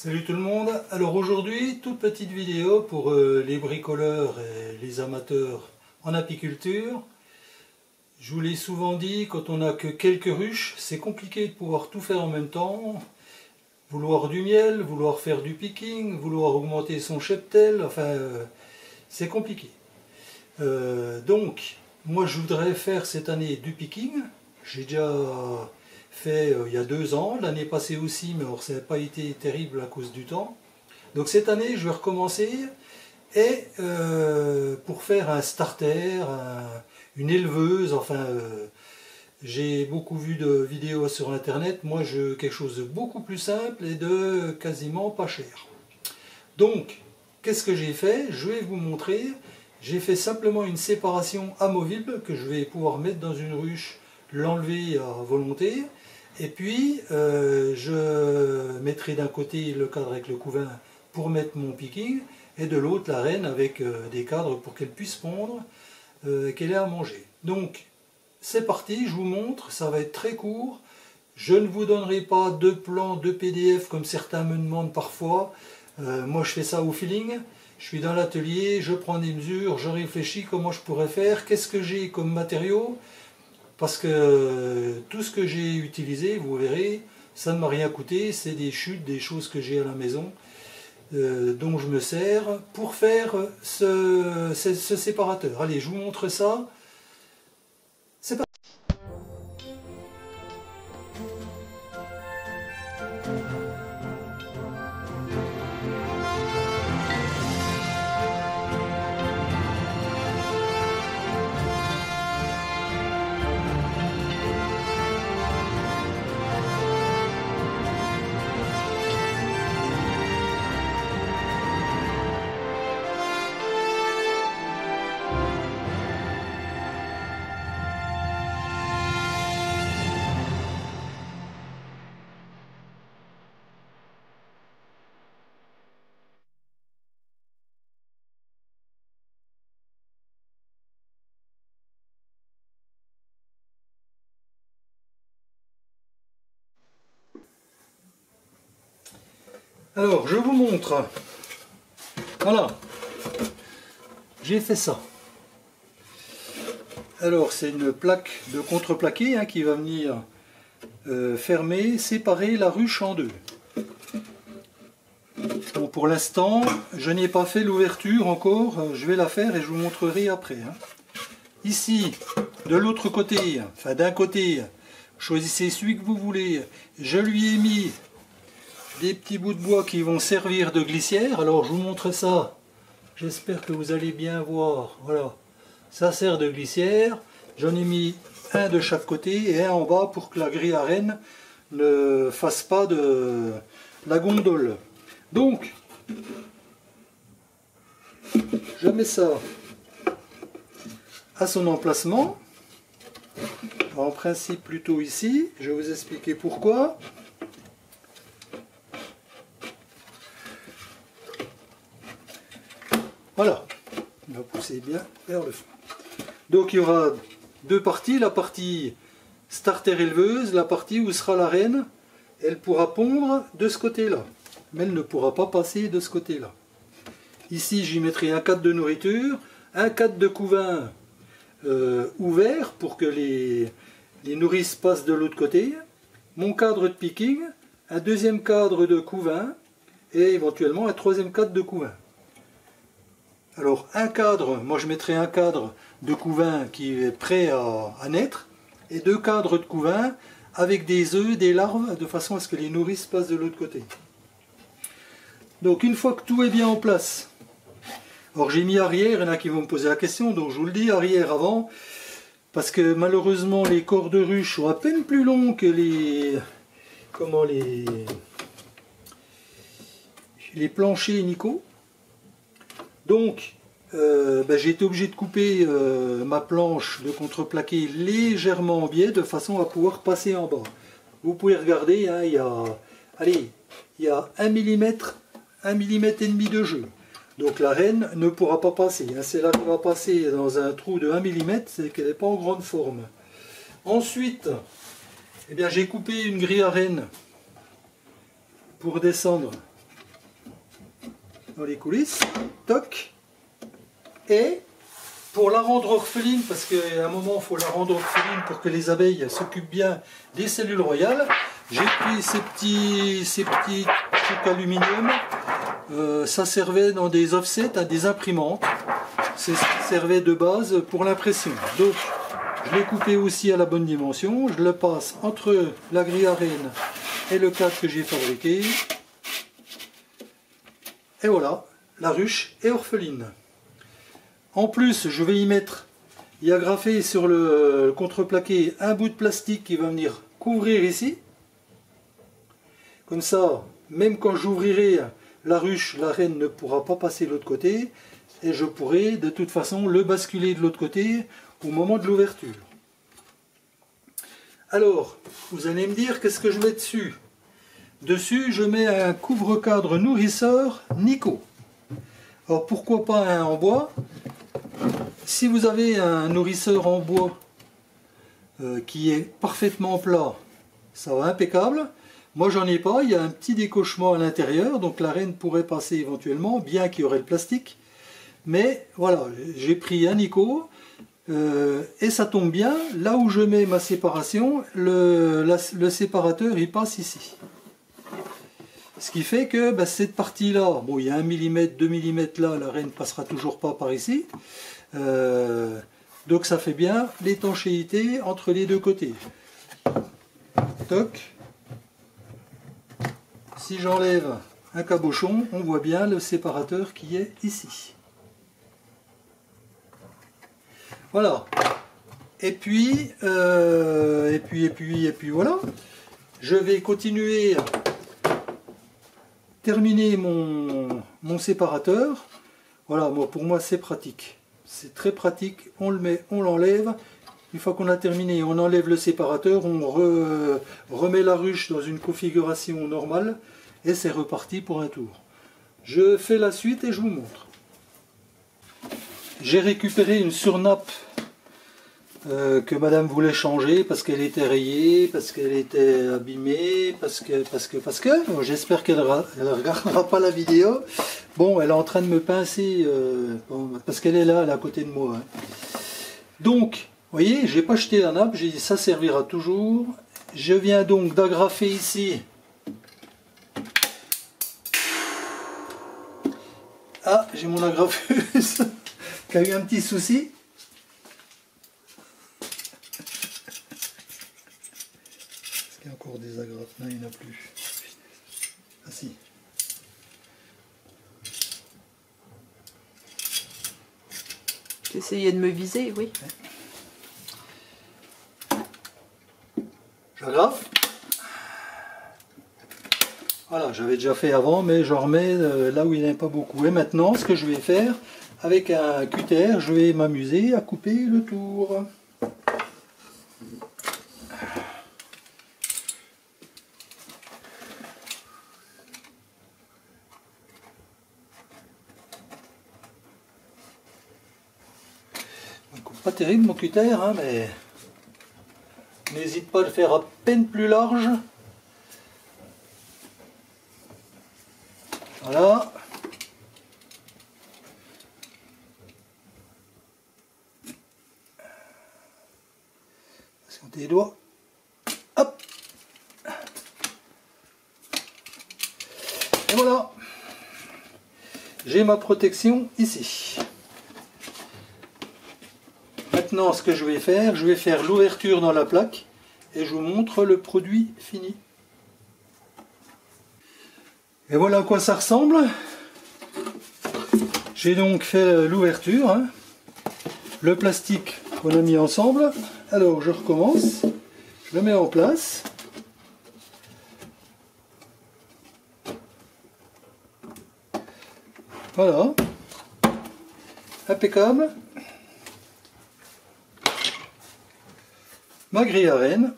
Salut tout le monde. Alors aujourd'hui, toute petite vidéo pour les bricoleurs et les amateurs en apiculture. Je vous l'ai souvent dit, quand on n'a que quelques ruches, c'est compliqué de pouvoir tout faire en même temps. Vouloir du miel, vouloir faire du picking, vouloir augmenter son cheptel, enfin c'est compliqué. Donc, moi je voudrais faire cette année du picking. J'ai déjà fait il y a 2 ans, l'année passée aussi, mais alors ça n'a pas été terrible à cause du temps. Donc cette année je vais recommencer et pour faire un starter, une éleveuse, enfin j'ai beaucoup vu de vidéos sur internet, moi je veux quelque chose de beaucoup plus simple et de quasiment pas cher. Donc qu'est-ce que j'ai fait? Je vais vous montrer. J'ai fait simplement une séparation amovible que je vais pouvoir mettre dans une ruche, l'enlever à volonté. Et puis je mettrai d'un côté le cadre avec le couvain pour mettre mon picking et de l'autre la reine avec des cadres pour qu'elle puisse pondre et qu'elle ait à manger. Donc c'est parti, je vous montre, ça va être très court. Je ne vous donnerai pas de plan, de PDF comme certains me demandent parfois. Moi je fais ça au feeling. Je suis dans l'atelier, je prends des mesures, je réfléchis comment je pourrais faire, qu'est-ce que j'ai comme matériaux. Parce que tout ce que j'ai utilisé, vous verrez, ça ne m'a rien coûté, c'est des chutes, des choses que j'ai à la maison, dont je me sers pour faire ce séparateur. Allez, je vous montre ça. C'est parti. Alors, je vous montre. Voilà, j'ai fait ça. Alors, c'est une plaque de contreplaqué qui va venir fermer, séparer la ruche en deux. Bon, pour l'instant, je n'ai pas fait l'ouverture encore, je vais la faire et je vous montrerai après. Ici, de l'autre côté, enfin d'un côté, choisissez celui que vous voulez, je lui ai mis des petits bouts de bois qui vont servir de glissière. Alors je vous montre ça, j'espère que vous allez bien voir. Voilà, ça sert de glissière. J'en ai mis un de chaque côté et un en bas pour que la grille à renne ne fasse pas de la gondole. Donc je mets ça à son emplacement, en principe plutôt ici, je vais vous expliquer pourquoi. Voilà, on va pousser bien vers le fond. Donc il y aura deux parties, la partie starter éleveuse, la partie où sera la reine, elle pourra pondre de ce côté-là, mais elle ne pourra pas passer de ce côté-là. Ici j'y mettrai un cadre de nourriture, un cadre de couvain ouvert pour que les nourrices passent de l'autre côté, mon cadre de picking, un deuxième cadre de couvain et éventuellement un troisième cadre de couvain. Alors un cadre, moi je mettrai un cadre de couvain qui est prêt à naître et 2 cadres de couvain avec des œufs, des larves, de façon à ce que les nourrices passent de l'autre côté. Donc une fois que tout est bien en place, alors j'ai mis arrière, il y en a qui vont me poser la question, donc je vous le dis, arrière avant, parce que malheureusement les corps de ruche sont à peine plus longs que les planchers hénicaux. Donc j'ai été obligé de couper ma planche de contreplaqué légèrement en biais de façon à pouvoir passer en bas. Vous pouvez regarder, il y a 1 mm, 1 mm et demi de jeu. Donc la reine ne pourra pas passer. C'est là qu'elle va passer dans un trou de 1 mm, c'est qu'elle n'est pas en grande forme. Ensuite, j'ai coupé une grille à reine pour descendre dans les coulisses. Toc. Et pour la rendre orpheline, parce qu'à un moment il faut la rendre orpheline pour que les abeilles s'occupent bien des cellules royales, j'ai pris ces petits trucs aluminium. Ça servait dans des offsets à des imprimantes. C'est ce qui servait de base pour l'impression. Donc je l'ai coupé aussi à la bonne dimension. Je le passe entre la grille à reine et le cadre que j'ai fabriqué. Et voilà, la ruche est orpheline. En plus, je vais y mettre, il y a graffé sur le contreplaqué un bout de plastique qui va venir couvrir ici. Comme ça, même quand j'ouvrirai la ruche, la reine ne pourra pas passer de l'autre côté. Et je pourrai de toute façon le basculer de l'autre côté au moment de l'ouverture. Alors, vous allez me dire qu'est-ce que je mets dessus? Dessus, je mets un couvre-cadre nourrisseur Nico. Alors pourquoi pas un en bois? Si vous avez un nourrisseur en bois qui est parfaitement plat, ça va impeccable. Moi j'en ai pas, il y a un petit décochement à l'intérieur, donc la reine pourrait passer éventuellement, bien qu'il y aurait le plastique. Mais voilà, j'ai pris un Nico, et ça tombe bien, là où je mets ma séparation, le séparateur il passe ici. Ce qui fait que cette partie-là, bon il y a 1 mm, 2 mm là, la reine ne passera toujours pas par ici. Donc ça fait bien l'étanchéité entre les deux côtés. Toc. Si j'enlève un cabochon, on voit bien le séparateur qui est ici. Voilà. Et puis voilà. Je vais continuer à terminer mon séparateur. Voilà, pour moi c'est pratique. C'est très pratique. On le met, on l'enlève. Une fois qu'on a terminé, on enlève le séparateur, on remet la ruche dans une configuration normale et c'est reparti pour un tour. Je fais la suite et je vous montre. J'ai récupéré une surnappe que madame voulait changer parce qu'elle était rayée, parce qu'elle était abîmée, parce que j'espère qu'elle ne regardera pas la vidéo. Bon, elle est en train de me pincer parce qu'elle est là, elle est à côté de moi. Hein. Donc, vous voyez, j'ai pas jeté la nappe, j'ai dit ça servira toujours. Je viens donc d'agrafer ici. Ah, j'ai mon agrafeuse qui a eu un petit souci. Est-ce qu'il y a encore des agrafes? Non, il n'y en a plus. Ah si. Tu essayais de me viser, oui. J'agrafe. Voilà, j'avais déjà fait avant, mais je remets là où il n'y en a pas beaucoup. Et maintenant, ce que je vais faire, avec un cutter, je vais m'amuser à couper le tour. Pas terrible mon cutter, hein, mais n'hésite pas à le faire à peine plus large. Voilà. Sur tes doigts. Hop. Et voilà. J'ai ma protection ici. Maintenant, ce que je vais faire l'ouverture dans la plaque et je vous montre le produit fini. Et voilà à quoi ça ressemble. J'ai donc fait l'ouverture, hein. Le plastique qu'on a mis ensemble. Alors je recommence, je le mets en place. Voilà, impeccable. Ma grille à reine.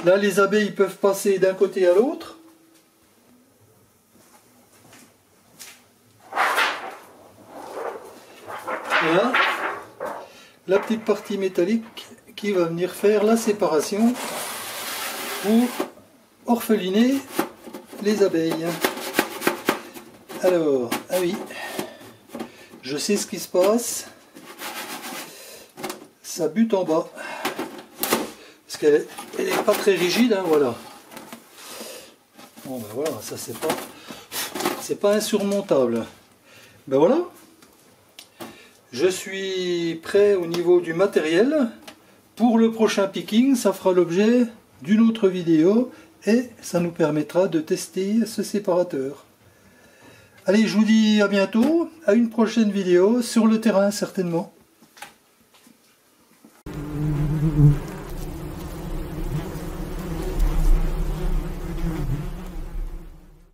Là, les abeilles peuvent passer d'un côté à l'autre. Voilà. La petite partie métallique qui va venir faire la séparation pour orpheliner les abeilles. Alors, ah oui, je sais ce qui se passe. Ça bute en bas. Parce qu'elle est pas très rigide, hein, voilà. Bon ben voilà, ça c'est pas insurmontable. Ben voilà. Je suis prêt au niveau du matériel. Pour le prochain picking, ça fera l'objet d'une autre vidéo et ça nous permettra de tester ce séparateur. Allez, je vous dis à bientôt, à une prochaine vidéo sur le terrain certainement.